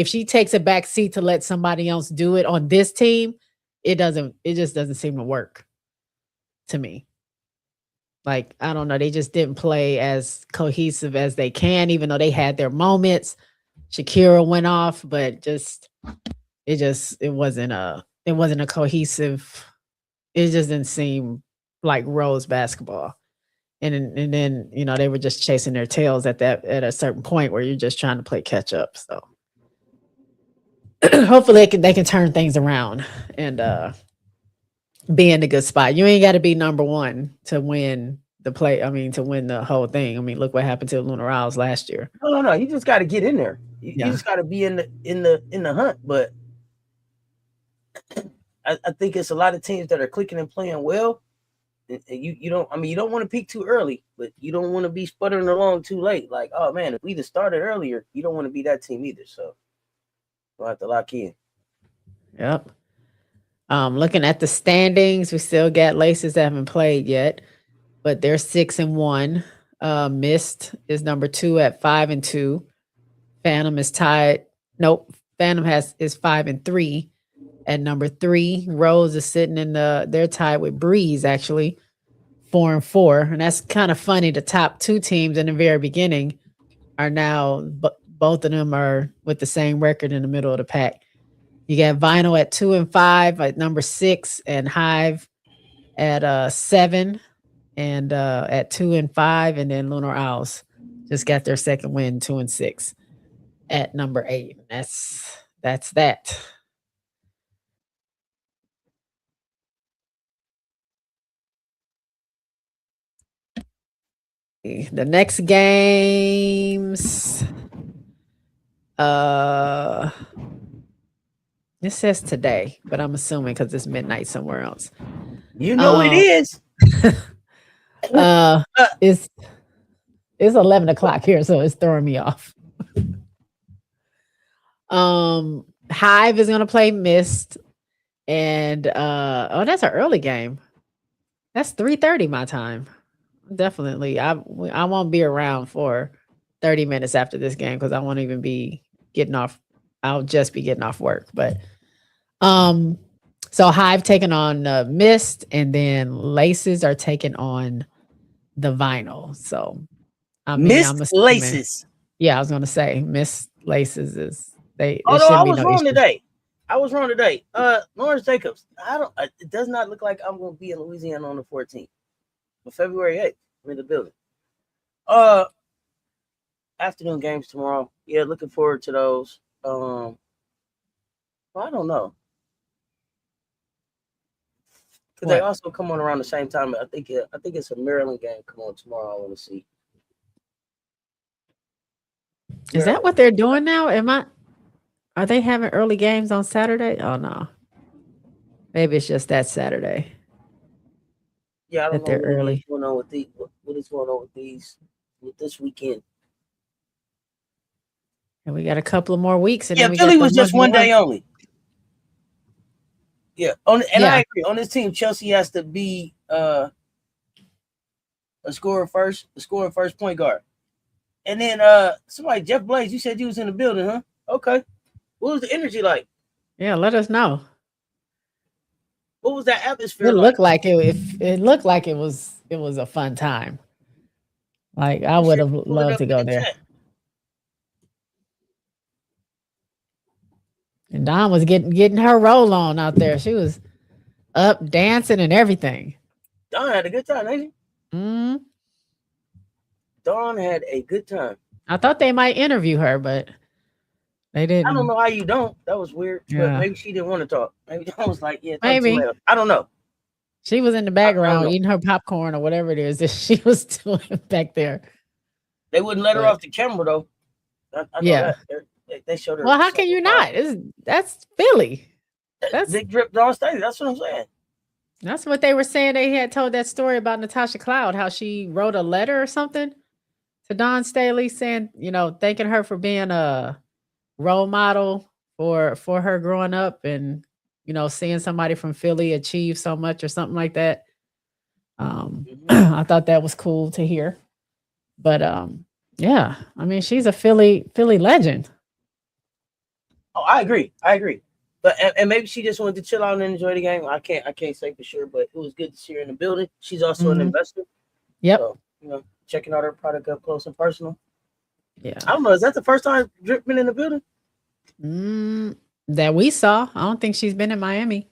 B: she takes a back seat to let somebody else do it on this team, it just doesn't seem to work to me. Like, I don't know, they just didn't play as cohesive as they can, even though they had their moments. Shakira went off, but it wasn't a cohesive. It just didn't seem like Rose basketball. And then they were just chasing their tails at a certain point where you're just trying to play catch up. So hopefully they can turn things around and be in a good spot. You ain't got to be number one to win to win the whole thing. I mean, look what happened to Lunar Isles last year.
A: No. You just got to get in there. You just got to be in the hunt. But I think it's a lot of teams that are clicking and playing well. And you don't want to peak too early, but you don't want to be sputtering along too late. Like, oh man, if we just started earlier, you don't want to be that team either. So we'll have to lock in.
B: Yep. Looking at the standings, we still got Laces that haven't played yet, but they're 6-1. Mist is number 2 at 5-2. Phantom is tied. Nope. Phantom is 5-3 at number 3. Rose is sitting they're tied with Breeze, actually, 4-4. And that's kind of funny. The top 2 teams in the very beginning are now, both of them are with the same record in the middle of the pack. You got Vinyl at 2-5 at number 6, and Hive at 7 and at 2-5, and then Lunar Isles just got their second win, 2-6 at number 8. That's that. The next games, it says today, but I'm assuming because it's midnight somewhere else.
A: It is.
B: It's 11 o'clock here, so it's throwing me off. Hive is gonna play Mist, and that's an early game. That's 3:30 my time. Definitely, I won't be around for 30 minutes after this game because I won't even be getting off. I'll just be getting off work. But so Hive taking on Mist, and then Laces are taking on the vinyl. So I mean, I'm
A: Missed
B: assuming.
A: laces.
B: Yeah, I was gonna say Miss Laces is there
A: Although I
B: shouldn't be
A: was
B: no
A: wrong
B: issue.
A: today. Lawrence Jacobs. It does not look like I'm gonna be in Louisiana on the 14th. But February 8th, I'm in the building. Afternoon games tomorrow. Yeah, looking forward to those. Well, I don't know. Because they also come on around the same time. I think it's a Maryland game come on tomorrow. I want to see.
B: Is that what they're doing now? Are they having early games on Saturday? Oh no. Maybe it's just that Saturday.
A: Yeah, I don't
B: That
A: know
B: they're early.
A: what's going on with what is going on with this weekend.
B: And we got a couple of more weeks, and
A: Yeah,
B: then we
A: Philly
B: got
A: was just one day only. Yeah, I agree. On this team, Chelsea has to be a scoring first point guard. And then somebody, Jeff Blaze, you said you was in the building, huh? Okay. What was the energy like?
B: Yeah, let us know.
A: What was that atmosphere
B: It
A: like?
B: looked like it looked like it was a fun time. Like I would have loved to go there. And Dawn was getting her roll on out there. She was up dancing and everything.
A: Dawn had a good time, ain't she?
B: Mm-hmm.
A: Dawn had a good time.
B: I thought they might interview her, but they didn't.
A: I don't know how you don't. That was weird.
B: Yeah.
A: But maybe she didn't want to talk. Maybe Dawn was like, yeah,
B: maybe.
A: I don't know.
B: She was in the background eating her popcorn or whatever it is that she was doing back there.
A: They wouldn't let her off the camera though. I know that. They showed her.
B: Well, how can you not? That's Philly.
A: That's Big Drip Dawn Staley. That's what I'm saying.
B: That's what they were saying. They had told that story about Natasha Cloud, how she wrote a letter or something to Dawn Staley saying, thanking her for being a role model for her growing up and, seeing somebody from Philly achieve so much or something like that. I thought that was cool to hear. But yeah, I mean, she's a Philly legend.
A: Oh, I agree. But and maybe she just wanted to chill out and enjoy the game. I can't say for sure, but it was good to see her in the building. She's also an investor.
B: Yep.
A: So, checking out her product up close and personal.
B: Yeah.
A: I don't know. Is that the first time Drip been in the building?
B: That we saw. I don't think she's been in Miami.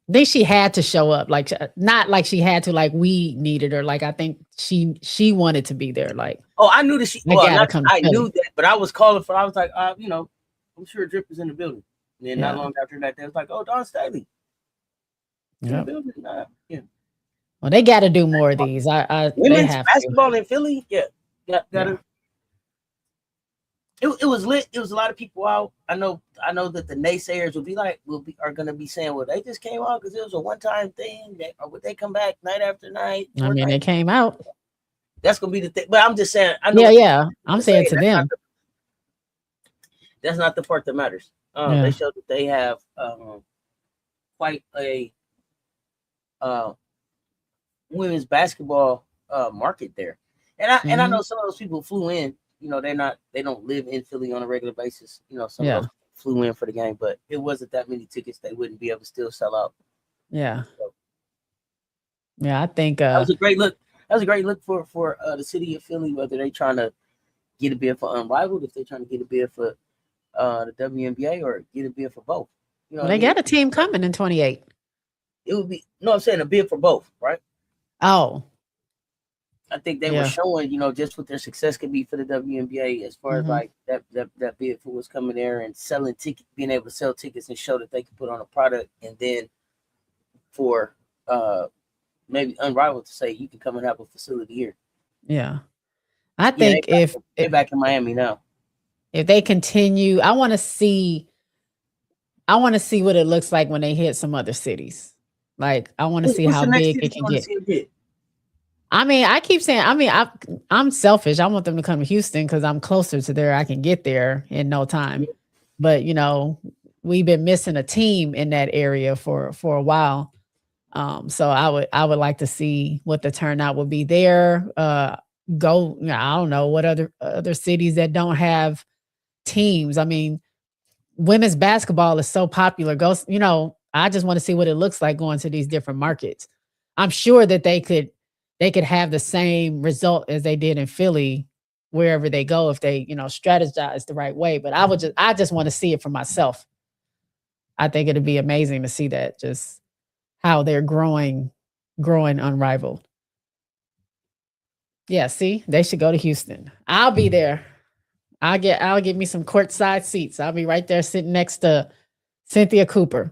B: I think she had to show up, like not like she had to, like we needed her. Like I think she wanted to be there. Like
A: I knew that I knew that, but I was calling for. I was like, I'm sure Drip is in the building. And then not long after that, they was like, Dawn Staley.
B: Yeah.
A: Yeah.
B: Well, they got to do more of these.
A: Women's basketball in Philly. Yeah. Got to. It was lit. It was a lot of people out. I know that the naysayers are gonna be saying, well, they just came out because it was a one-time thing. Or would they come back night after night?
B: I mean, they came out.
A: That's gonna be the thing. But I'm just saying. I know.
B: Yeah. I'm saying to them.
A: That's not the part that matters. They showed that they have quite a women's basketball market there, and I know some of those people flew in. They don't live in Philly on a regular basis. Some of those flew in for the game, but it wasn't that many tickets. They wouldn't be able to still sell out.
B: Yeah. So, yeah, I think
A: that was a great look. That was a great look for the city of Philly, whether they're trying to get a bid for Unrivaled, if they're trying to get a bid for the WNBA, or get a bid for both.
B: They got a team coming in 28.
A: It would be I'm saying a bid for both, right?
B: Oh.
A: I think they were showing, just what their success could be for the WNBA as far as like that bid for what's coming there and selling tickets, being able to sell tickets and show that they can put on a product, and then for maybe Unrivaled to say you can come and have a facility here.
B: Yeah. I think
A: they're back in Miami now.
B: If they continue, I want to see what it looks like when they hit some other cities. Like I want to see how big it can get. I mean, I keep saying, I'm selfish. I want them to come to Houston because I'm closer to there. I can get there in no time. But, we've been missing a team in that area for a while. So I would like to see what the turnout would be there. I don't know what other cities that don't have teams. I mean, women's basketball is so popular. I just want to see what it looks like going to these different markets. I'm sure that they could they could have the same result as they did in Philly wherever they go if they, strategize the right way. But I just want to see it for myself. I think it'd be amazing to see that, just how they're growing unrivaled. Yeah, see, they should go to Houston. I'll be there. I'll get me some courtside seats. I'll be right there sitting next to Cynthia Cooper,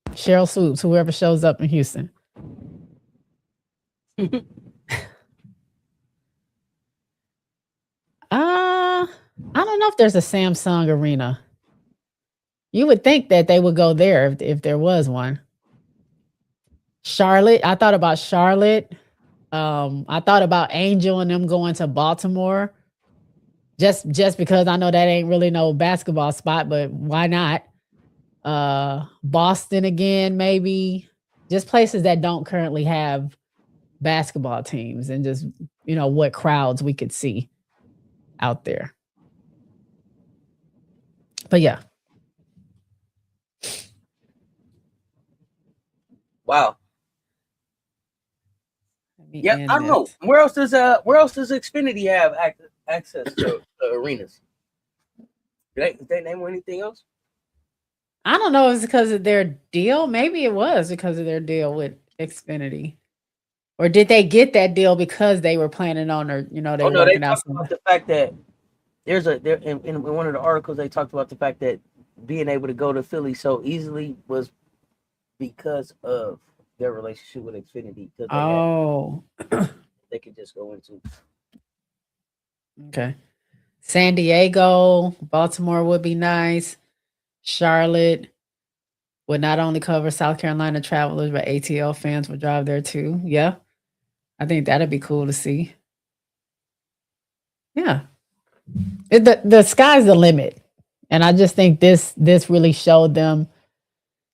B: Cheryl Swoops, whoever shows up in Houston. I don't know if there's a Samsung Arena. You would think that they would go there if there was one. Charlotte, I thought about Charlotte. I thought about Angel and them going to Baltimore. Just because I know that ain't really no basketball spot, but why not? Boston again, maybe. Just places that don't currently have basketball teams, and just, what crowds we could see out there. But yeah.
A: Wow. Yeah, I don't know. Where else does Xfinity have access to arenas? Did they name anything else?
B: I don't know if it's because of their deal. Maybe it was because of their deal with Xfinity. Or did they get that deal because they were planning on, or they were working out something?
A: About the fact that in one of the articles they talked about the fact that being able to go to Philly so easily was because of their relationship with Xfinity. They could just go into.
B: Okay. San Diego, Baltimore would be nice. Charlotte would not only cover South Carolina travelers, but ATL fans would drive there too. Yeah. I think that'd be cool to see. Yeah. The sky's the limit. And I just think this really showed them,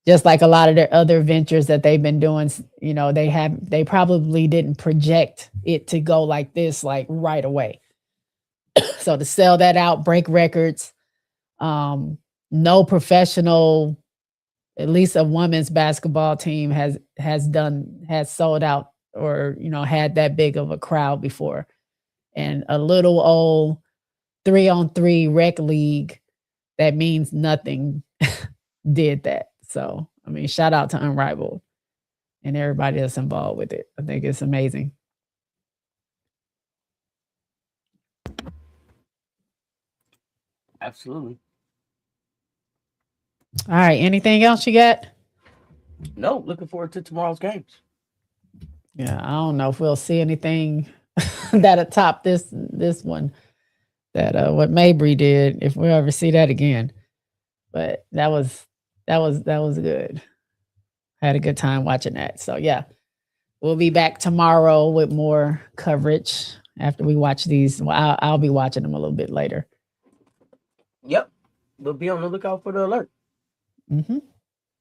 B: just like a lot of their other ventures that they've been doing, they probably didn't project it to go like this, like right away. So to sell that out, break records, no professional, at least a women's basketball team has sold out or, had that big of a crowd before. And a little old 3-on-3 rec league that means nothing did that. So, I mean, shout out to Unrivaled and everybody that's involved with it. I think it's amazing.
A: Absolutely.
B: All right. Anything else you got?
A: No, looking forward to tomorrow's games.
B: Yeah, I don't know if we'll see anything that'll top this one, that what MABREY did, if we ever see that again. But that was good. Had a good time watching that. So yeah, we'll be back tomorrow with more coverage after we watch these. Well, I'll be watching them a little bit later.
A: Yep, we'll be on the lookout for the alert.
B: Mm-hmm.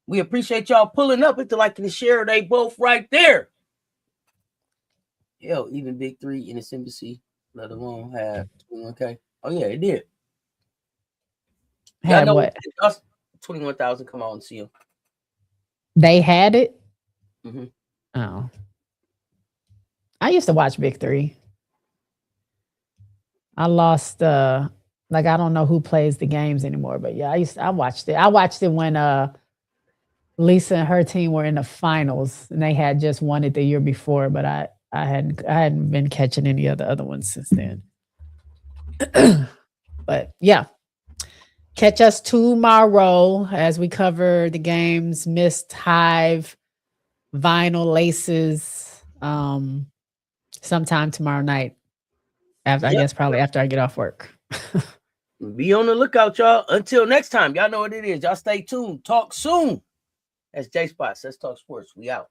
A: We appreciate y'all pulling up. Hit the like and the share. They both right there. Yo, even Big 3 in its embassy, let alone have 21K. Oh yeah, it did.
B: Had what?
A: 21,000 come out and see them.
B: They had it?
A: Mm-hmm.
B: Oh. I used to watch Big 3. I lost I don't know who plays the games anymore, but yeah, I watched it. I watched it when Lisa and her team were in the finals, and they had just won it the year before, but I hadn't been catching any of the other ones since then. But yeah. Catch us tomorrow as we cover the games, Mist, Hive, Vinyl, Laces, sometime tomorrow night. After, I guess probably after I get off work.
A: Be on the lookout, y'all. Until next time, y'all know what it is. Y'all stay tuned. Talk soon. That's J Spots. Let's talk sports. We out.